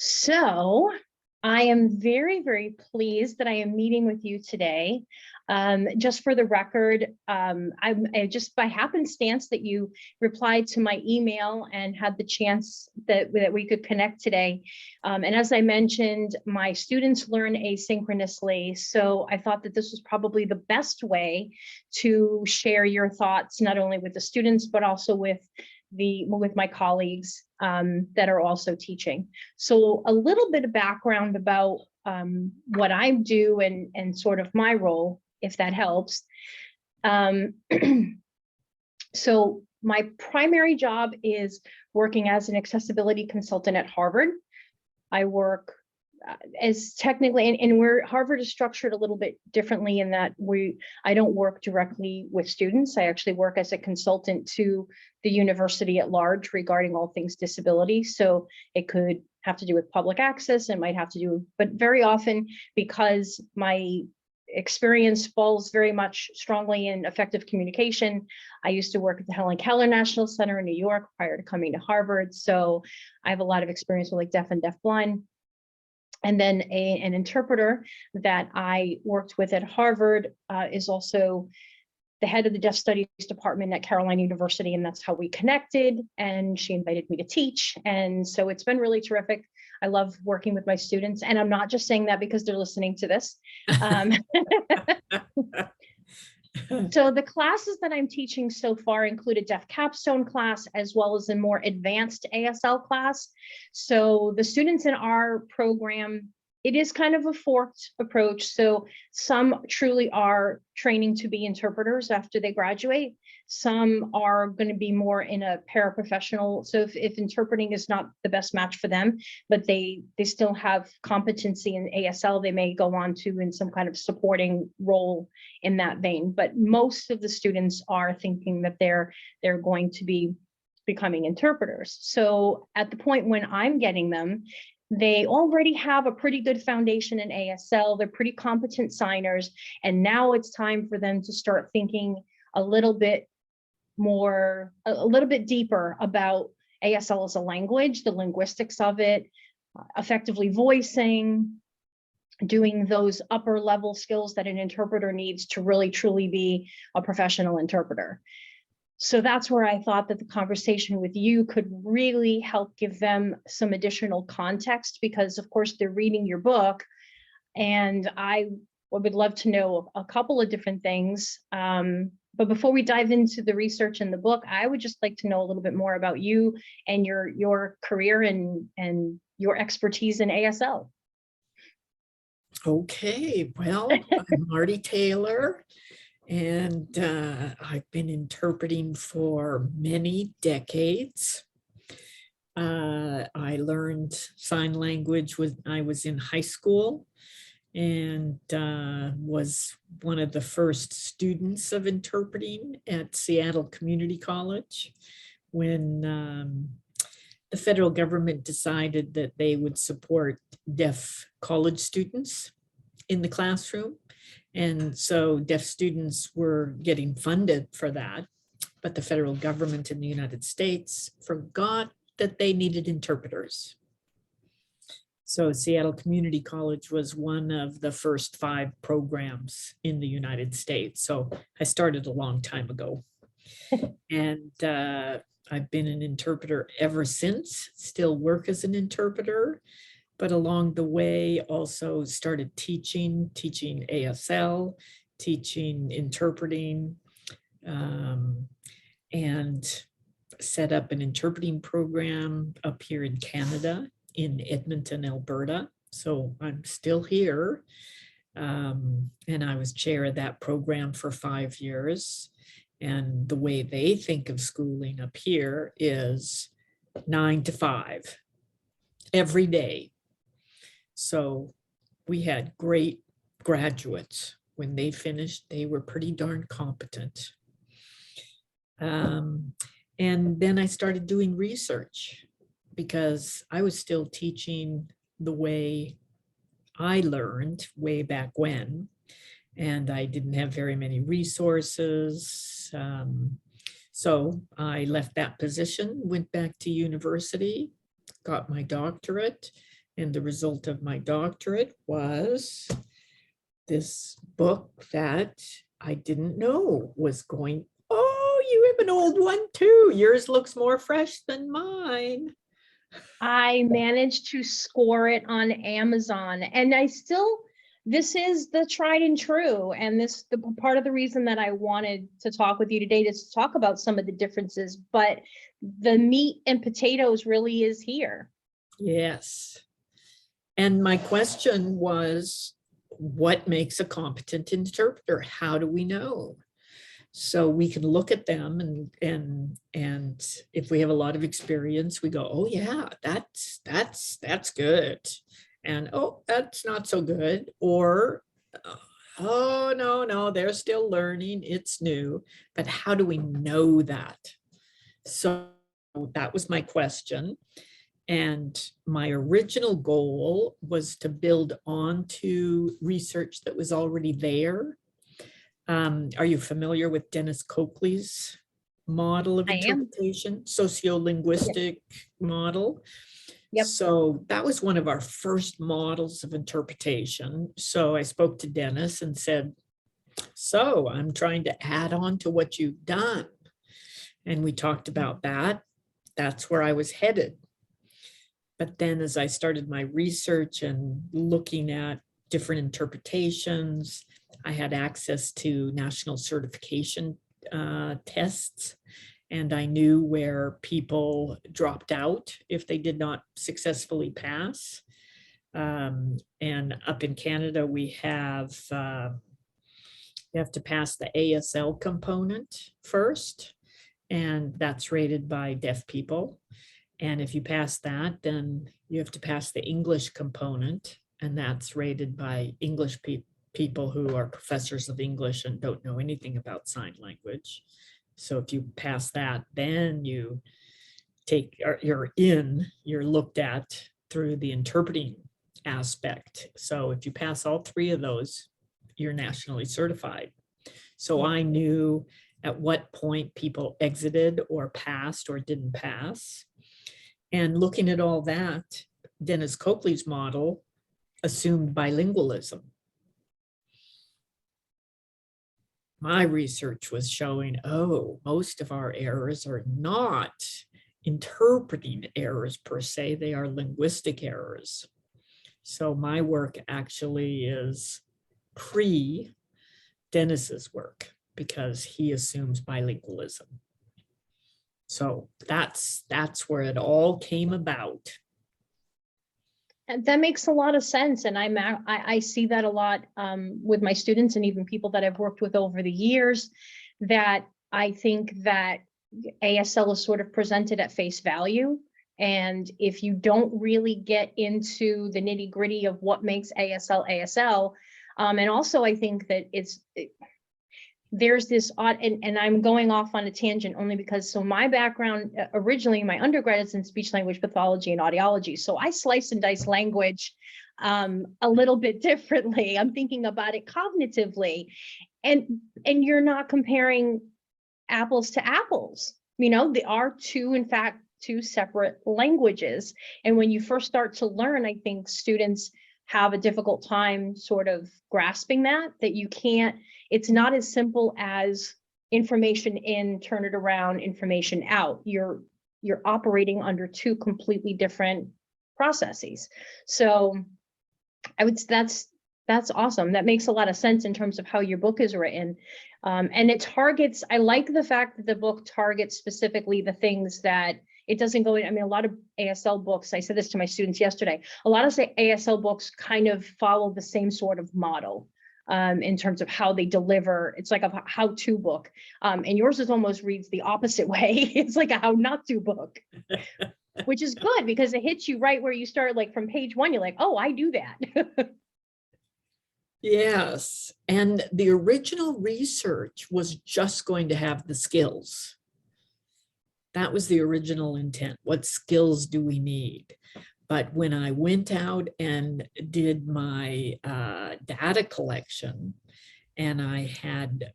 So I am very, very pleased that I am meeting with you today. Just for the record, I just by happenstance that you replied to my email and had the chance that we could connect today. And as I mentioned, my students learn asynchronously. So I thought that this was probably the best way to share your thoughts, not only with the students, but also with my colleagues that are also teaching. So a little bit of background about what I do and sort of my role, if that helps. So my primary job is working as an accessibility consultant at Harvard. I work as technically, and where Harvard is structured a little bit differently in that I don't work directly with students. I actually work as a consultant to the university at large regarding all things disability. So it could have to do with public access, it might have to do, but very often, because my experience falls very much strongly in effective communication. I used to work at the Helen Keller National Center in New York prior to coming to Harvard. So I have a lot of experience with like deaf and deafblind. And then an interpreter that I worked with at Harvard is also the head of the Deaf Studies department at Carolina University, and that's how we connected. And she invited me to teach. And so it's been really terrific. I love working with my students. And I'm not just saying that because they're listening to this. So the classes that I'm teaching so far include a deaf capstone class, as well as a more advanced ASL class. So the students in our program, it is kind of a forked approach. So some truly are training to be interpreters after they graduate. Some are going to be more in a paraprofessional. So if interpreting is not the best match for them, but they still have competency in ASL, they may go on to in some kind of supporting role in that vein. But most of the students are thinking that they're going to be becoming interpreters. So at the point when I'm getting them, they already have a pretty good foundation in ASL. They're pretty competent signers. And now it's time for them to start thinking a little bit deeper about ASL as a language, the linguistics of it, effectively voicing, doing those upper level skills that an interpreter needs to really truly be a professional interpreter. So that's where I thought that the conversation with you could really help give them some additional context, because of course they're reading your book, and I would love to know a couple of different things. But before we dive into the research in the book, I would just like to know a little bit more about you and your career and your expertise in ASL. Okay, well, I'm Marty Taylor, and I've been interpreting for many decades. I learned sign language when I was in high school, and was one of the first students of interpreting at Seattle Community College when the federal government decided that they would support deaf college students in the classroom. And so deaf students were getting funded for that, but the federal government in the United States forgot that they needed interpreters. So Seattle Community College was one of the first 5 programs in the United States. So I started a long time ago. And I've been an interpreter ever since, still work as an interpreter, but along the way also started teaching ASL, teaching interpreting, and set up an interpreting program up here in Canada, in Edmonton, Alberta. So I'm still here. And I was chair of that program for 5 years. And the way they think of schooling up here is 9 to 5 every day. So we had great graduates. When they finished, they were pretty darn competent. And then I started doing research, because I was still teaching the way I learned way back when, and I didn't have very many resources. So I left that position, went back to university, got my doctorate, And the result of my doctorate was this book that I didn't know was going. Oh, you have an old one too. Yours looks more fresh than mine. I managed to score it on Amazon, and this is the tried and true. And the part of the reason that I wanted to talk with you today is to talk about some of the differences, but the meat and potatoes really is here. Yes. And my question was, what makes a competent interpreter? How do we know? So we can look at them and if we have a lot of experience, we go, oh yeah, that's good. And oh, that's not so good. Or oh no, they're still learning, it's new. But how do we know that? So that was my question. And my original goal was to build onto research that was already there. Are you familiar with Dennis Coakley's model of I am. interpretation, sociolinguistic model? Yep. So that was one of our first models of interpretation. So I spoke to Dennis and said, so I'm trying to add on to what you've done. And we talked about that. That's where I was headed. But then as I started my research and looking at different interpretations, I had access to national certification tests, and I knew where people dropped out if they did not successfully pass. And up in Canada, we have you have to pass the ASL component first, and that's rated by deaf people. And if you pass that, then you have to pass the English component, and that's rated by English people who are professors of English and don't know anything about sign language. So if you pass that, then you're looked at through the interpreting aspect. So if you pass all three of those, you're nationally certified. So I knew at what point people exited or passed or didn't pass. And looking at all that, Dennis Coakley's model assumed bilingualism. My research was showing, oh, most of our errors are not interpreting errors per se, they are linguistic errors. So my work actually is pre-Dennis's work because he assumes bilingualism. So that's where it all came about. And that makes a lot of sense. And I see that a lot with my students and even people that I've worked with over the years, that I think that ASL is sort of presented at face value. And if you don't really get into the nitty gritty of what makes ASL, and also I think that there's this odd, and I'm going off on a tangent only because, so my background originally, my undergrad is in speech language pathology and audiology. So I slice and dice language a little bit differently. I'm thinking about it cognitively, and you're not comparing apples to apples. You know, they are in fact, two separate languages. And when you first start to learn, I think students have a difficult time sort of grasping that you can't, it's not as simple as information in, turn it around, information out. You're operating under two completely different processes. So that's awesome. That makes a lot of sense in terms of how your book is written. And it targets, I like the fact that the book targets specifically the things that it doesn't go in. I mean, a lot of ASL books, I said this to my students yesterday, a lot of ASL books kind of follow the same sort of model in terms of how they deliver. It's like a how-to book. And yours is almost reads the opposite way. It's like a how not to book, which is good because it hits you right where you start, like from page 1, you're like, oh, I do that. Yes. And the original research was just going to have the skills. That was the original intent. What skills do we need? But when I went out and did my data collection, and I had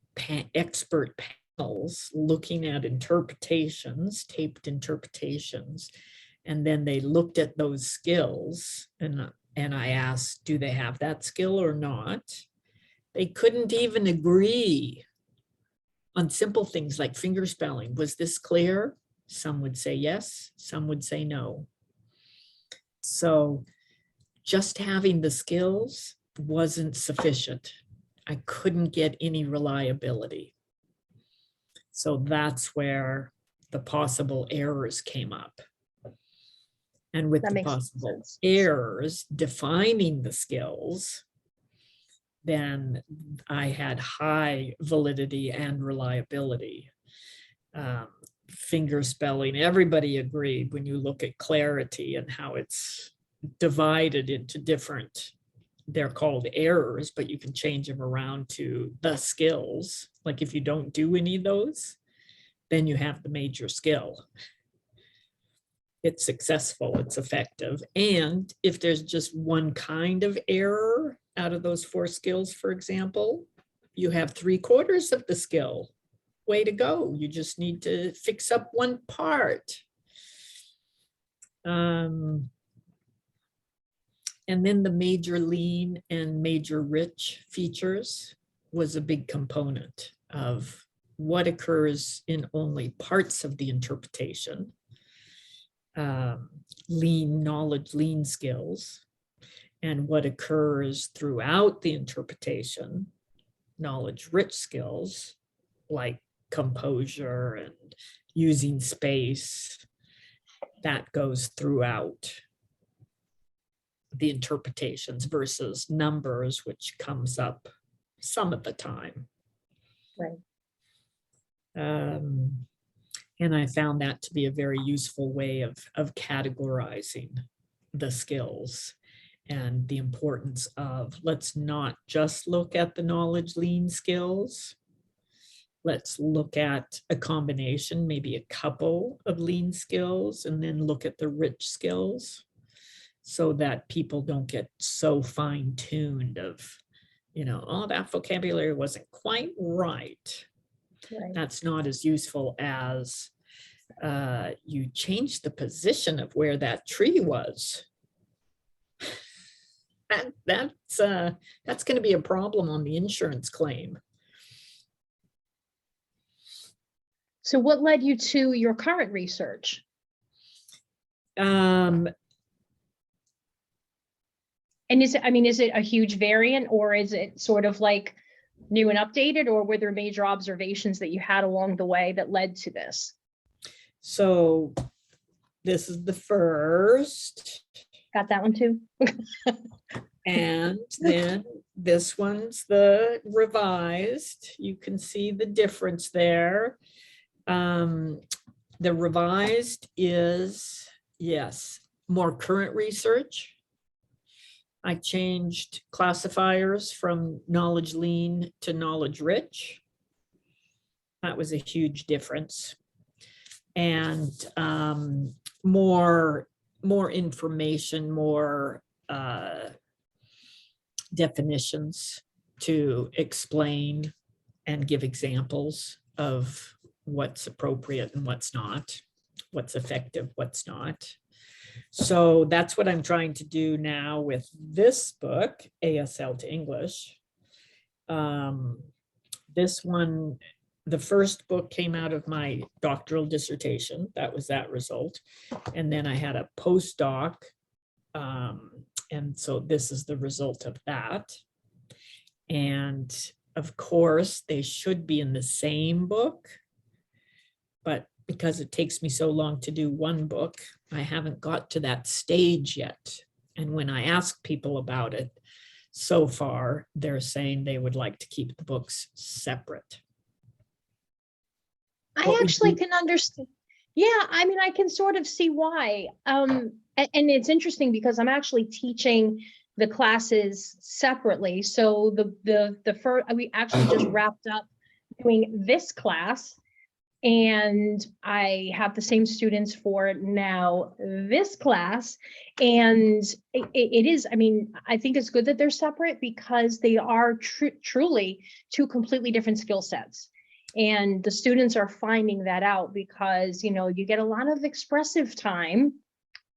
expert panels looking at interpretations, taped interpretations, And then they looked at those skills and I asked, do they have that skill or not? They couldn't even agree on simple things like finger spelling. Was this clear? Some would say yes, some would say no. So just having the skills wasn't sufficient. I couldn't get any reliability. So that's where the possible errors came up. And with That the makes possible sense. errors defining the skills, then I had high validity and reliability. Finger spelling, everybody agreed when you look at clarity and how it's divided into different, they're called errors, but you can change them around to the skills. Like if you don't do any of those, then you have the major skill. It's successful, it's effective. And if there's just one kind of error out of those 4 skills, for example, you have 3/4 of the skill. Way to go. You just need to fix up one part. And then the major lean and major rich features was a big component of what occurs in only parts of the interpretation. Lean knowledge, lean skills, and what occurs throughout the interpretation, knowledge rich skills like composure and using space, that goes throughout the interpretations versus numbers, which comes up some of the time. Right. And I found that to be a very useful way of categorizing the skills and the importance of, let's not just look at the knowledge lean skills. Let's look at a combination, maybe a couple of lean skills, and then look at the rich skills so that people don't get so fine-tuned of, oh, that vocabulary wasn't quite right. Right. That's not as useful as you change the position of where that tree was. That's going to be a problem on the insurance claim. So what led you to your current research? And is it a huge variant, or is it sort of like new and updated, or were there major observations that you had along the way that led to this? So this is the first. Got that one too? And then this one's the revised. You can see the difference there. The revised is, yes, more current research. I changed classifiers from knowledge lean to knowledge rich. That was a huge difference. And more information, more definitions to explain and give examples of what's appropriate and what's not, what's effective, what's not. So that's what I'm trying to do now with this book, ASL to English. This one, the first book came out of my doctoral dissertation. That was that result. And then I had a postdoc. And so this is the result of that. And of course, they should be in the same book. But because it takes me so long to do one book, I haven't got to that stage yet. And when I ask people about it, so far, they're saying they would like to keep the books separate. I actually can understand. Yeah, I can sort of see why. And it's interesting because I'm actually teaching the classes separately. So the first, we actually just wrapped up doing this class, and I have the same students for now this class. And it is, I think it's good that they're separate because they are truly 2 completely different skill sets. And the students are finding that out because, you get a lot of expressive time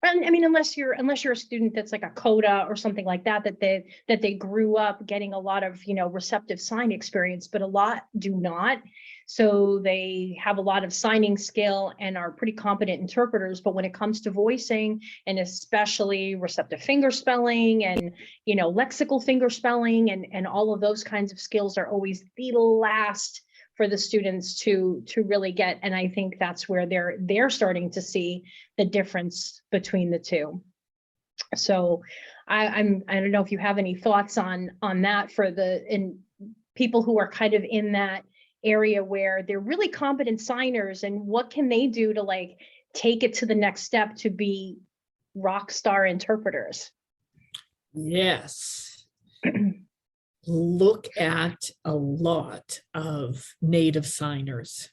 I mean, unless you're a student that's like a coda or something like that, that they grew up getting a lot of, receptive sign experience, but a lot do not. So they have a lot of signing skill and are pretty competent interpreters. But when it comes to voicing, and especially receptive finger spelling and, lexical finger spelling and all of those kinds of skills are always the last for the students to really get. And I think that's where they're starting to see the difference between the two. So I don't know if you have any thoughts on that for people who are kind of in that area where they're really competent signers, and what can they do to like take it to the next step to be rock star interpreters? Yes. Look at a lot of native signers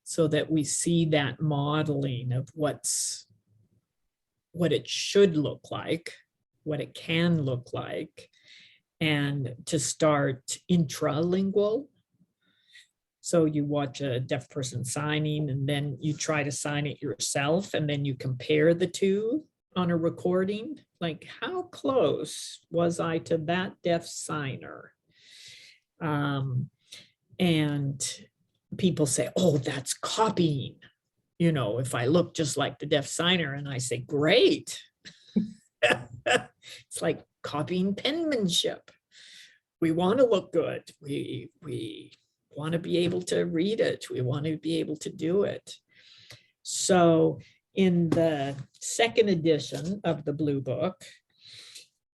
so that we see that modeling of what it should look like, what it can look like, and to start intralingual. So you watch a deaf person signing and then you try to sign it yourself, and then you compare the two on a recording. Like, how close was I to that deaf signer? And people say, oh, that's copying. If I look just like the deaf signer, and I say, great. It's like copying penmanship. We want to look good. We want to be able to read it. We want to be able to do it. So in the second edition of the Blue Book,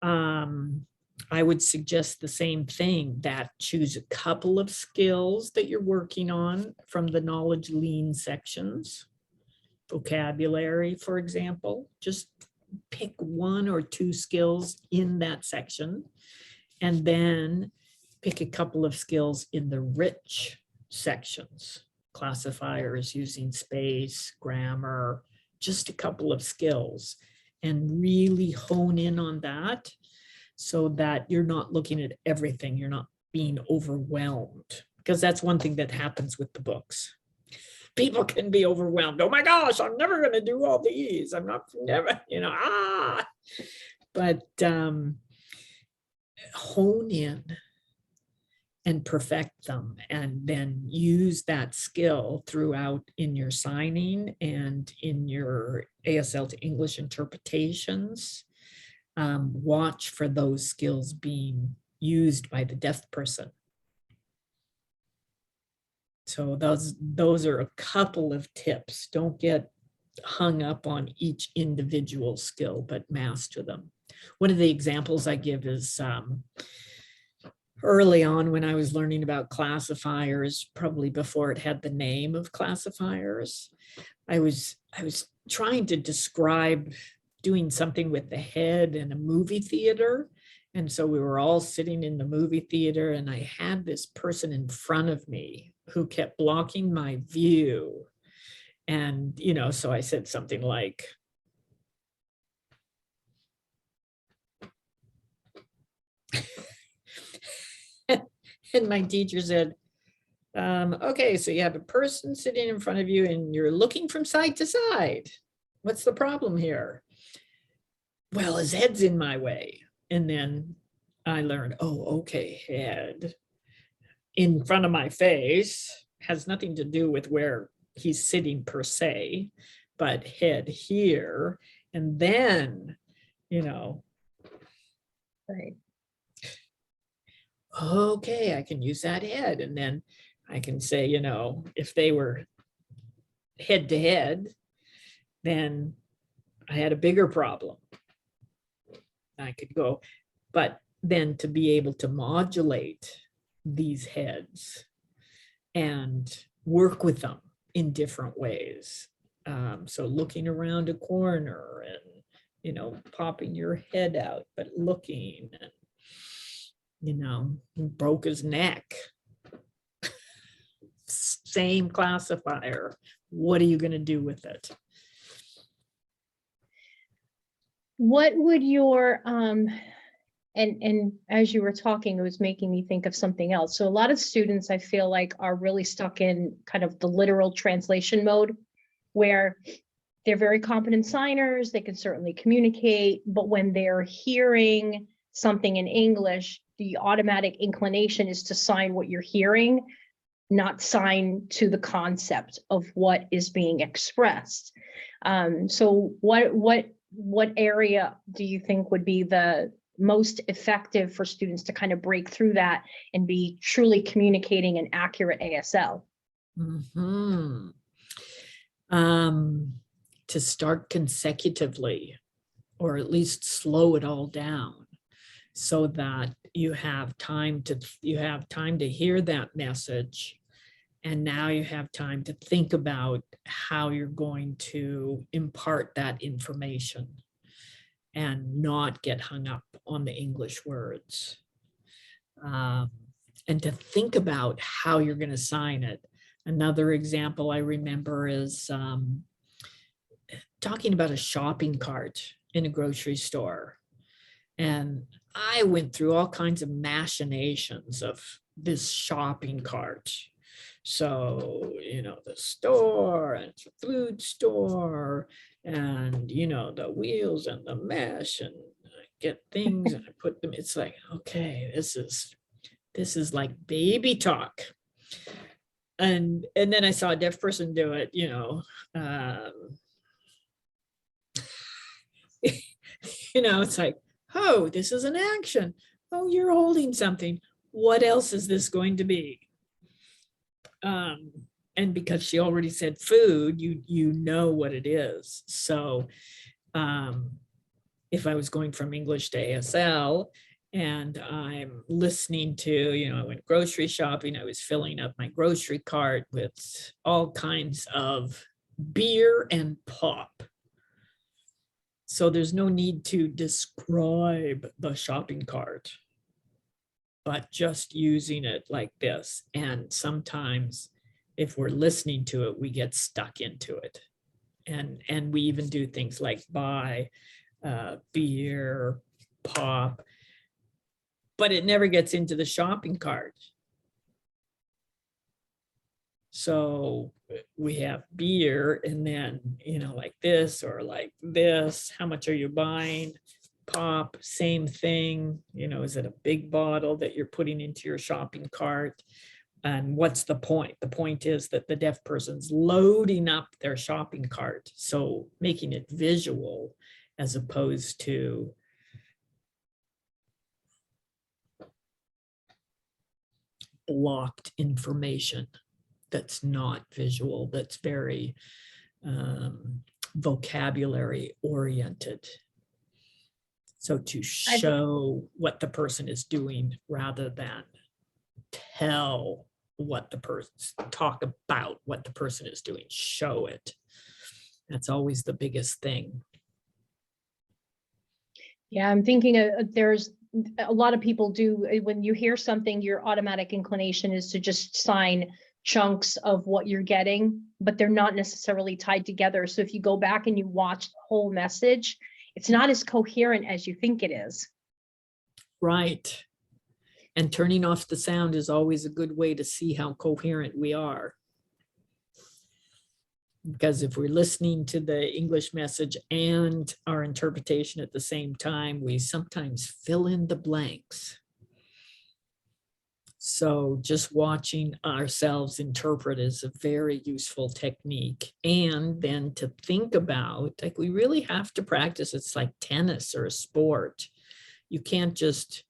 I would suggest the same thing, that choose a couple of skills that you're working on from the knowledge lean sections. Vocabulary, for example, just pick one or two skills in that section, and then pick a couple of skills in the rich sections, classifiers, using space, grammar, just a couple of skills, and really hone in on that so that you're not looking at everything. You're not being overwhelmed, because that's one thing that happens with the books. People can be overwhelmed. Oh my gosh, I'm never going to do all these. I'm not never, But hone in and perfect them, and then use that skill throughout in your signing and in your ASL to English interpretations. Watch for those skills being used by the deaf person. So those are a couple of tips. Don't get hung up on each individual skill, but master them. One of the examples I give is early on when I was learning about classifiers, probably before it had the name of classifiers, I was trying to describe doing something with the head in a movie theater. And so we were all sitting in the movie theater, and I had this person in front of me who kept blocking my view. And, so I said something like, and my teacher said, okay, so you have a person sitting in front of you and you're looking from side to side. What's the problem here? Well, his head's in my way. And then I learned, oh, okay, head in front of my face has nothing to do with where he's sitting per se, but head here. And then, Right. Okay, I can use that head. And then I can say, if they were head to head, then I had a bigger problem. I could go, but then to be able to modulate these heads and work with them in different ways. So looking around a corner and, popping your head out, but looking, and, he broke his neck. Same classifier. What are you going to do with it? What would your and as you were talking, it was making me think of something else. So a lot of students, I feel like, are really stuck in kind of the literal translation mode, where they're very competent signers, they can certainly communicate, but when they're hearing something in English, the automatic inclination is to sign what you're hearing, not sign to the concept of what is being expressed. So what area do you think would be the most effective for students to kind of break through that and be truly communicating an accurate ASL? Mhm. To start consecutively, or at least slow it all down, so that you have time to hear that message, and now you have time to think about how you're going to impart that information and not get hung up on the English words, and to think about how you're going to sign it. Another example I remember is talking about a shopping cart in a grocery store. And I went through all kinds of machinations of this shopping cart. So, the store and it's a food store, and, the wheels and the mesh, and I get things and I put them, it's like, okay, this is like baby talk. And then I saw a deaf person do it, it's like, oh, this is an action. Oh, you're holding something. What else is this going to be? And because she already said food, you know what it is. So if I was going from English to ASL and I'm listening to, I went grocery shopping, I was filling up my grocery cart with all kinds of beer and pop. So there's no need to describe the shopping cart, but just using it like this. And sometimes if we're listening to it, we get stuck into it. And we even do things like buy beer, pop, but it never gets into the shopping cart. So we have beer and then, like this or like this, how much are you buying? Pop, same thing, is it a big bottle that you're putting into your shopping cart? And what's the point? The point is that the deaf person's loading up their shopping cart. So making it visual as opposed to blocked information that's not visual, that's very vocabulary oriented. So to show what the person is doing rather than tell what the person, talk about what the person is doing, show it. That's always the biggest thing. Yeah, I'm thinking there's a lot of people do, when you hear something, your automatic inclination is to just sign chunks of what you're getting, but they're not necessarily tied together. So if you go back and you watch the whole message, it's not as coherent as you think it is. Right. And turning off the sound is always a good way to see how coherent we are. Because if we're listening to the English message and our interpretation at the same time, we sometimes fill in the blanks. So just watching ourselves interpret is a very useful technique. And then to think about, like, we really have to practice. It's like tennis or a sport. You can't just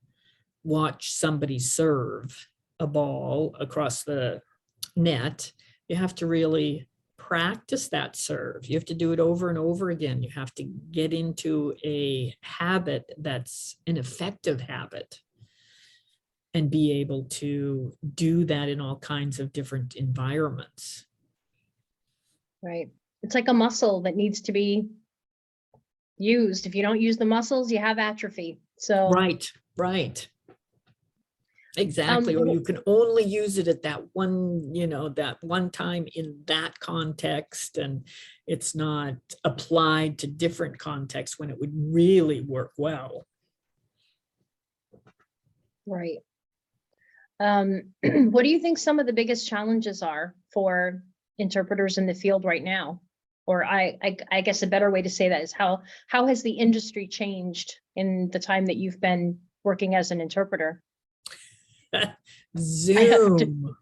watch somebody serve a ball across the net. You have to really practice that serve. You have to do it over and over again. You have to get into a habit that's an effective habit and be able to do that in all kinds of different environments. Right. It's like a muscle that needs to be used. If you don't use the muscles, you have atrophy. So right. Exactly. Or you can only use it at that one, that one time in that context, and it's not applied to different contexts when it would really work well. Right. What do you think some of the biggest challenges are for interpreters in the field right now? Or I guess a better way to say that is how has the industry changed in the time that you've been working as an interpreter? Zoom,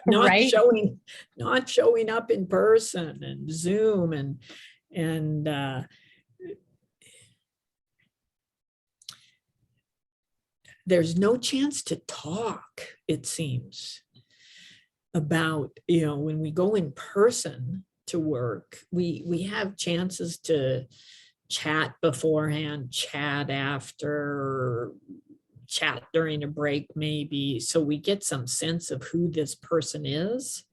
not Right? showing up in person, and Zoom, and there's no chance to talk, it seems, about, when we go in person to work, we have chances to chat beforehand, chat after, chat during a break maybe, so we get some sense of who this person is.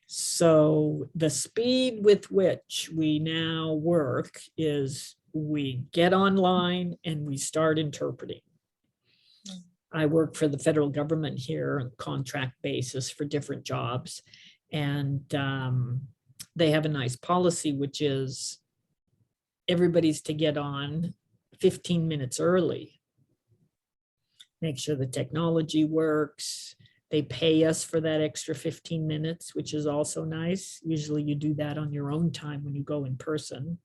So the speed with which we now work is we get online and we start interpreting. I work for the federal government here on contract basis for different jobs. And they have a nice policy, which is everybody's to get on 15 minutes early. Make sure the technology works. They pay us for that extra 15 minutes, which is also nice. Usually you do that on your own time when you go in person.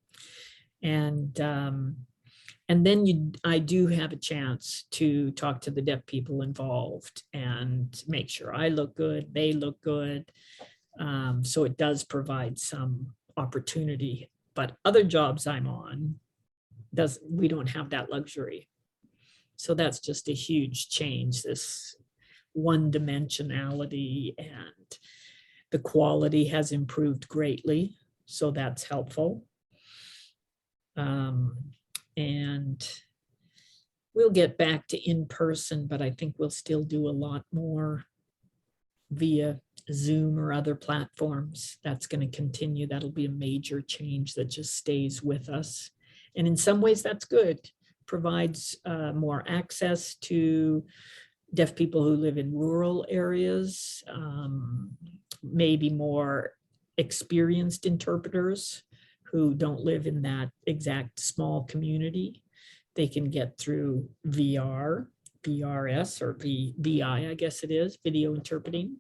And then I do have a chance to talk to the deaf people involved and make sure I look good, they look good. So it does provide some opportunity, but other jobs I'm on, we don't have that luxury. So that's just a huge change, this one dimensionality, and the quality has improved greatly. So that's helpful. And we'll get back to in-person, but I think we'll still do a lot more via Zoom or other platforms. That's going to continue. That'll be a major change that just stays with us. And in some ways that's good. Provides more access to deaf people who live in rural areas, maybe more experienced interpreters who don't live in that exact small community. They can get through VRS or VI, I guess it is, video interpreting.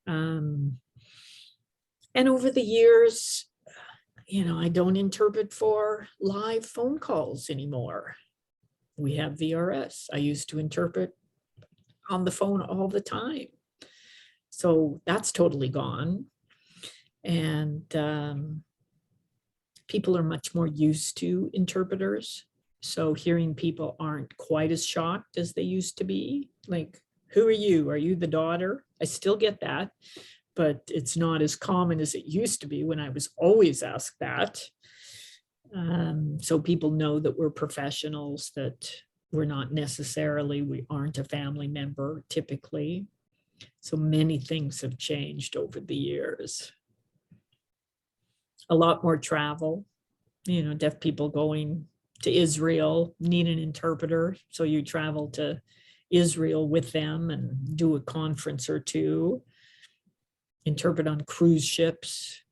And over the years, I don't interpret for live phone calls anymore. We have VRS. I used to interpret on the phone all the time. So that's totally gone. And people are much more used to interpreters. So hearing people aren't quite as shocked as they used to be. Like, who are you? Are you the daughter? I still get that, but it's not as common as it used to be when I was always asked that. So people know that we're professionals, that we aren't a family member typically. So many things have changed over the years. A lot more travel, deaf people going to Israel need an interpreter. So you travel to Israel with them and do a conference or two, interpret on cruise ships,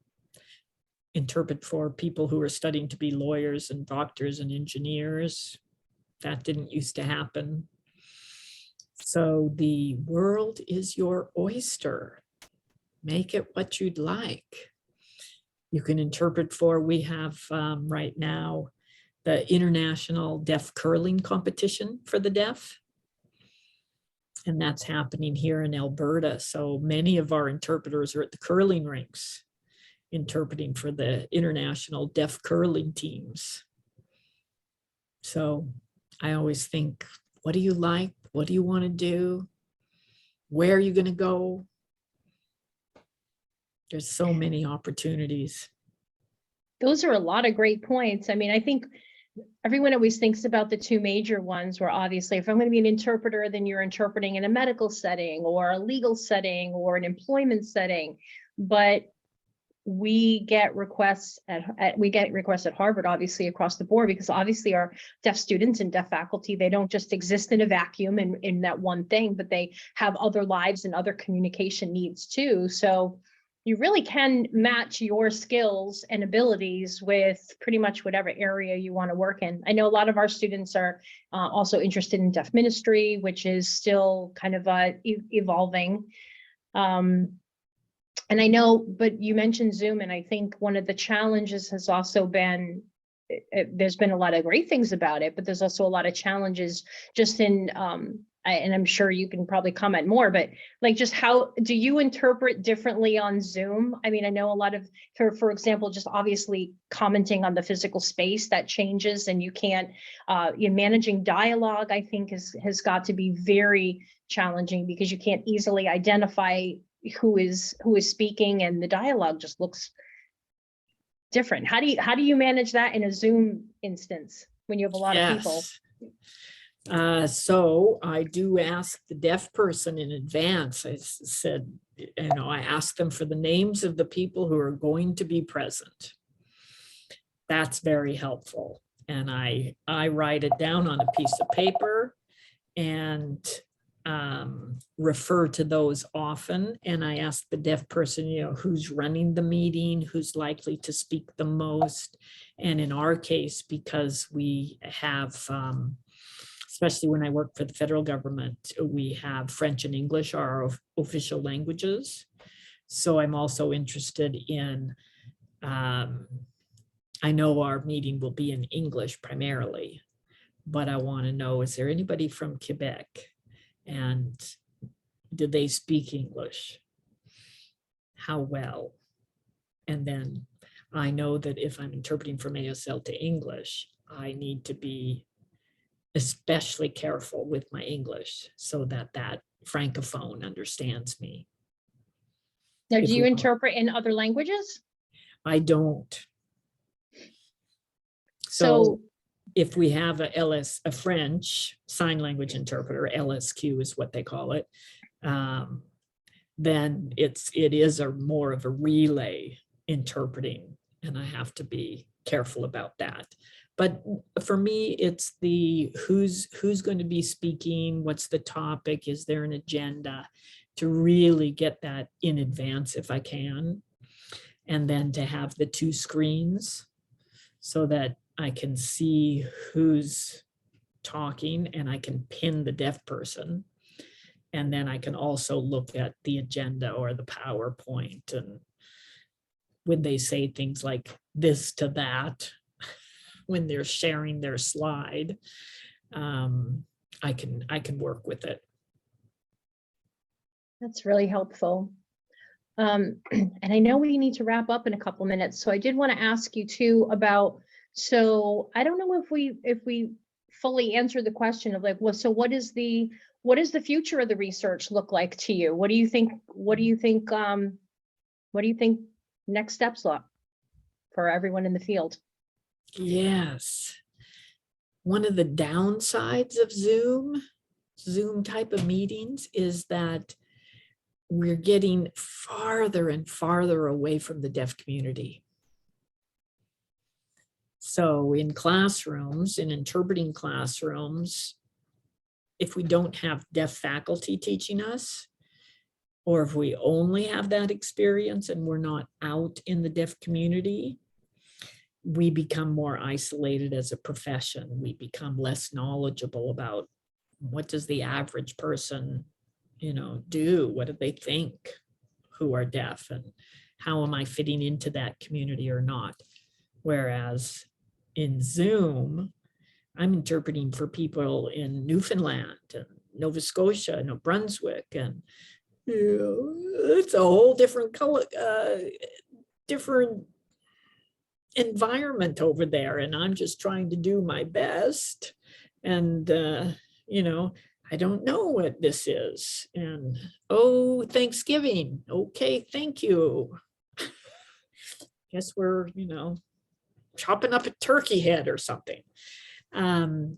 interpret for people who are studying to be lawyers and doctors and engineers. That didn't used to happen. So the world is your oyster. Make it what you'd like. You can interpret for, we have right now the International Deaf Curling Competition for the deaf. And that's happening here in Alberta. So many of our interpreters are at the curling rinks, interpreting for the international deaf curling teams. So I always think, what do you like? What do you want to do? Where are you going to go? There's so many opportunities. Those are a lot of great points. I mean, I think everyone always thinks about the two major ones where obviously if I'm going to be an interpreter, then you're interpreting in a medical setting or a legal setting or an employment setting. But we get requests at Harvard, obviously across the board, because obviously our deaf students and deaf faculty, they don't just exist in a vacuum in that one thing, but they have other lives and other communication needs too. So you really can match your skills and abilities with pretty much whatever area you want to work in. I know a lot of our students are also interested in deaf ministry, which is still kind of evolving. And I know, but you mentioned Zoom, and I think one of the challenges has also been, there's been a lot of great things about it, but there's also a lot of challenges just in, and I'm sure you can probably comment more, but like, just how do you interpret differently on Zoom? I mean, I know a lot of, for example, just obviously commenting on the physical space that changes, and you can't, managing dialogue, I think has got to be very challenging, because you can't easily identify who is speaking, and the dialogue just looks different. How do you manage that in a Zoom instance when you have a lot of people? So I do ask the deaf person in advance. I said, I ask them for the names of the people who are going to be present. That's very helpful. And I write it down on a piece of paper and refer to those often. And I ask the deaf person, who's running the meeting, who's likely to speak the most. And in our case, because we have, especially when I work for the federal government, we have French and English are our official languages. So I'm also interested in, I know our meeting will be in English primarily, but I want to know, is there anybody from Quebec? And do they speak English? How well? And then I know that if I'm interpreting from ASL to English, I need to be especially careful with my English so that that Francophone understands me. Now, do you interpret in other languages? I don't. So if we have a French sign language interpreter, LSQ is what they call it, then it is more of a relay interpreting, and I have to be careful about that. But for me, it's the who's going to be speaking, what's the topic, is there an agenda, to really get that in advance if I can, and then to have the two screens so that I can see who's talking and I can pin the deaf person. And then I can also look at the agenda or the PowerPoint. And when they say things like this to that, when they're sharing their slide, I can work with it. That's really helpful. And I know we need to wrap up in a couple minutes. So I did want to ask you too about, so I don't know if we fully answered the question of like, well, so what is the future of the research look like to you? What do you think next steps look for everyone in the field? Yes. One of the downsides of Zoom type of meetings is that we're getting farther and farther away from the deaf community. So in classrooms, in interpreting classrooms, if we don't have deaf faculty teaching us, or if we only have that experience and we're not out in the deaf community, we become more isolated as a profession. We become less knowledgeable about what does the average person, do? What do they think who are deaf? And how am I fitting into that community or not? Whereas in Zoom, I'm interpreting for people in Newfoundland and Nova Scotia, New Brunswick, and it's a whole different color, different environment over there, and I'm just trying to do my best. And I don't know what this is. And Thanksgiving. Okay, thank you. Guess we're chopping up a turkey head or something.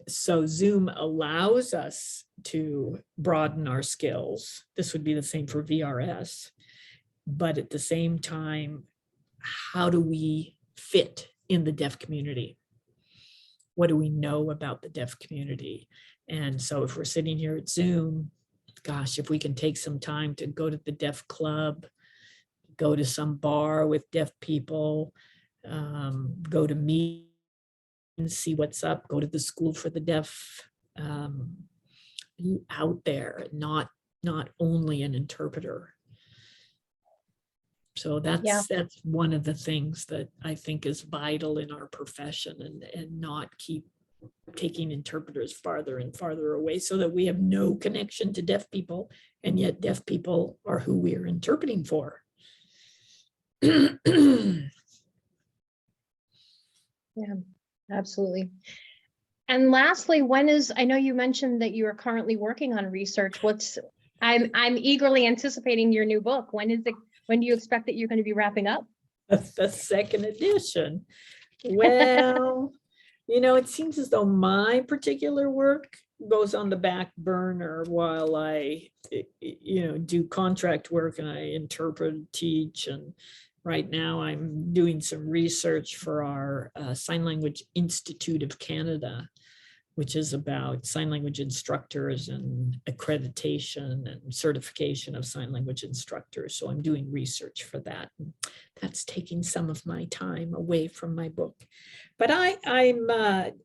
So Zoom allows us to broaden our skills. This would be the same for VRS, but at the same time, how do we fit in the deaf community? What do we know about the deaf community? And so if we're sitting here at Zoom, gosh, if we can take some time to go to the deaf club, go to some bar with deaf people, go to meet and see what's up, go to the school for the deaf, be out there, not only an interpreter. So Yeah. that's one of the things that I think is vital in our profession, and not keep taking interpreters farther and farther away so that we have no connection to deaf people, and yet deaf people are who we are interpreting for. Yeah, absolutely. And lastly, I know you mentioned that you are currently working on research. I'm eagerly anticipating your new book. When do you expect that you're going to be wrapping up? The second edition. Well, it seems as though my particular work goes on the back burner while I, do contract work, and I interpret, teach, and right now I'm doing some research for our Sign Language Institute of Canada, which is about sign language instructors and accreditation and certification of sign language instructors. So I'm doing research for that. And that's taking some of my time away from my book. But I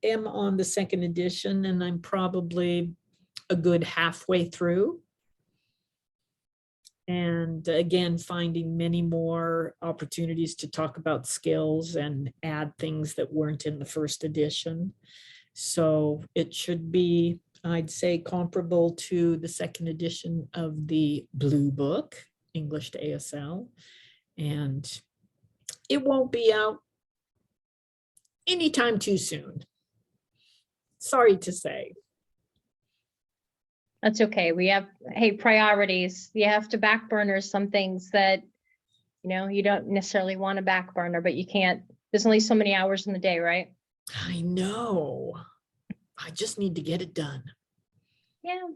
am on the second edition, and I'm probably a good halfway through. And again, finding many more opportunities to talk about skills and add things that weren't in the first edition. So it should be, I'd say, comparable to the second edition of the Blue Book, English to ASL. And it won't be out anytime too soon. Sorry to say. That's okay. Priorities. You have to back burner some things that, you don't necessarily want to back burner, but you can't. There's only so many hours in the day, right? I know. I just need to get it done. Yeah.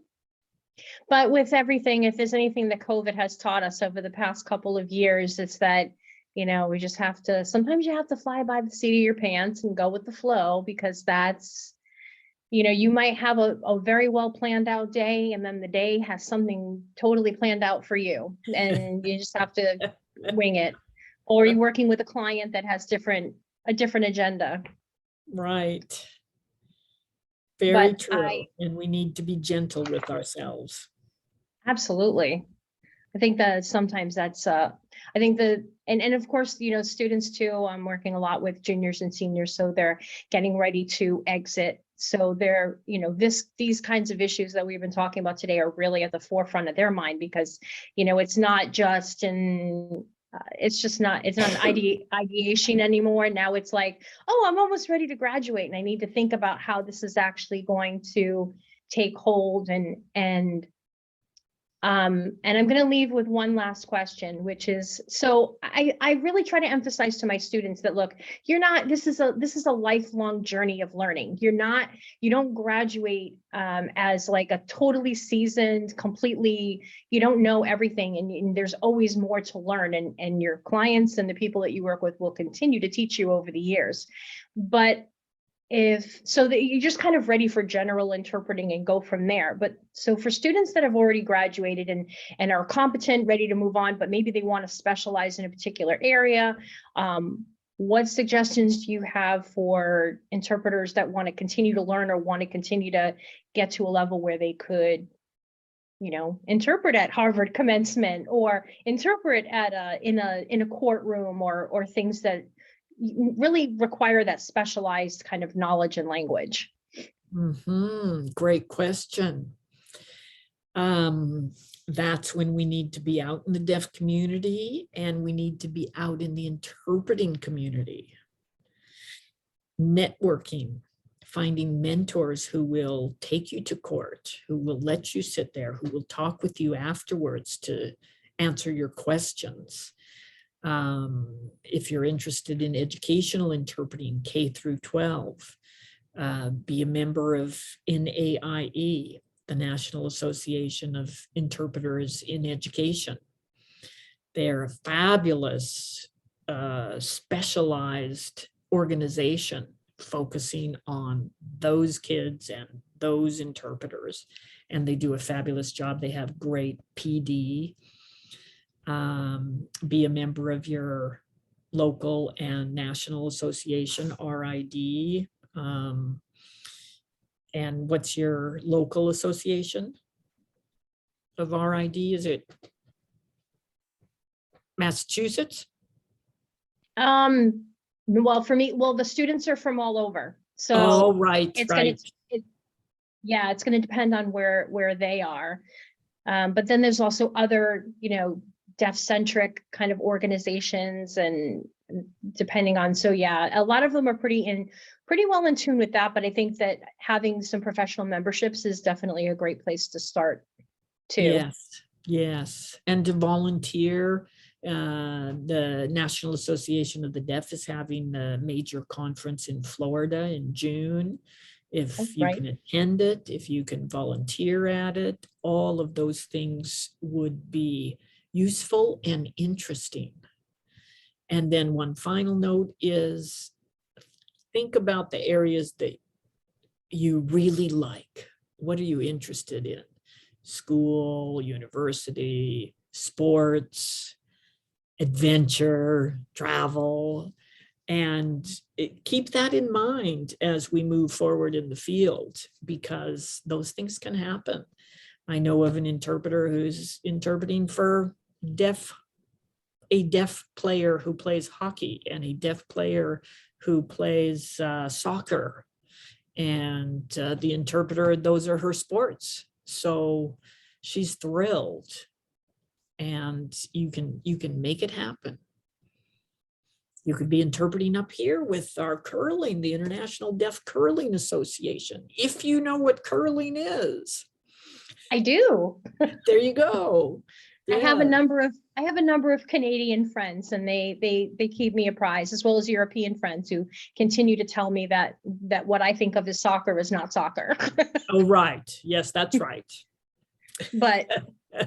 But with everything, if there's anything that COVID has taught us over the past couple of years, it's that, we just sometimes you have to fly by the seat of your pants and go with the flow, because that's, you might have a very well planned out day, and then the day has something totally planned out for you, and you just have to wing it. Or you're working with a client that has a different agenda. Right. Very But true. And we need to be gentle with ourselves. Absolutely. I think that sometimes that's, I think and of course, students too, I'm working a lot with juniors and seniors, so they're getting ready to exit. So they're, these kinds of issues that we've been talking about today are really at the forefront of their mind, because, it's not just it's not an ideation anymore. Now it's like, oh, I'm almost ready to graduate, and I need to think about how this is actually going to take hold. And I'm going to leave with one last question, which is, so I really try to emphasize to my students that, look, this is a lifelong journey of learning. You don't graduate as like a totally seasoned, completely, you don't know everything, and there's always more to learn, and your clients and the people that you work with will continue to teach you over the years. But that you're just kind of ready for general interpreting and go from there. But so for students that have already graduated and are competent, ready to move on, but maybe they want to specialize in a particular area, what suggestions do you have for interpreters that want to continue to learn, or want to continue to get to a level where they could, interpret at Harvard commencement, or interpret in a courtroom, or things that really require that specialized kind of knowledge and language? Great question. That's when we need to be out in the deaf community, and we need to be out in the interpreting community. Networking, finding mentors who will take you to court, who will let you sit there, who will talk with you afterwards to answer your questions. If you're interested in educational interpreting, K through 12, be a member of NAIE, the National Association of Interpreters in Education. They're a fabulous, specialized organization focusing on those kids and those interpreters, and they do a fabulous job. They have great PD. Be a member of your local and national association, RID. And what's your local association of RID? Is it? Massachusetts? Well, for me, well, the students are from all over. So Oh, right, it's right. yeah, it's gonna depend on where they are. But then there's also other, deaf-centric kind of organizations and depending on, so yeah, a lot of them are pretty well in tune with that, but I think that having some professional memberships is definitely a great place to start too. Yes, yes. And to volunteer, the National Association of the Deaf is having a major conference in Florida in June. If Oh, you right. can attend it, if you can volunteer at it, all of those things would be useful and interesting. And then one final note is think about the areas that you really like. What are you interested in? School, university, sports, adventure, travel, and keep that in mind as we move forward in the field, because those things can happen. I know of an interpreter who's interpreting for a deaf player who plays hockey and a deaf player who plays soccer. And the interpreter, those are her sports. So she's thrilled, and you can make it happen. You could be interpreting up here with our curling, the International Deaf Curling Association, if you know what curling is. I do. There you go. I have a Yeah. number of Canadian friends, and they keep me apprised, as well as European friends who continue to tell me that what I think of as soccer is not soccer. Oh, right. Yes, that's right. But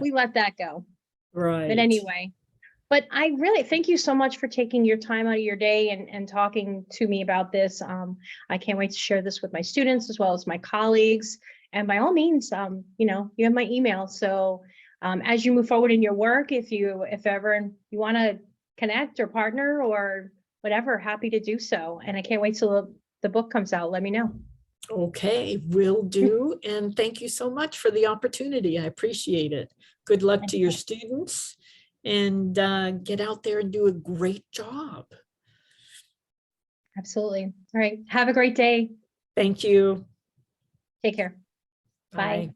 we let that go. Right. But anyway, but I really thank you so much for taking your time out of your day and talking to me about this. I can't wait to share this with my students as well as my colleagues. And by all means, you have my email. So as you move forward in your work, if ever you want to connect or partner or whatever, happy to do so. And I can't wait till the book comes out. Let me know. Okay, will do. And thank you so much for the opportunity. I appreciate it. Good luck to your students, and get out there and do a great job. Absolutely. All right. Have a great day. Thank you. Take care. Bye. Bye.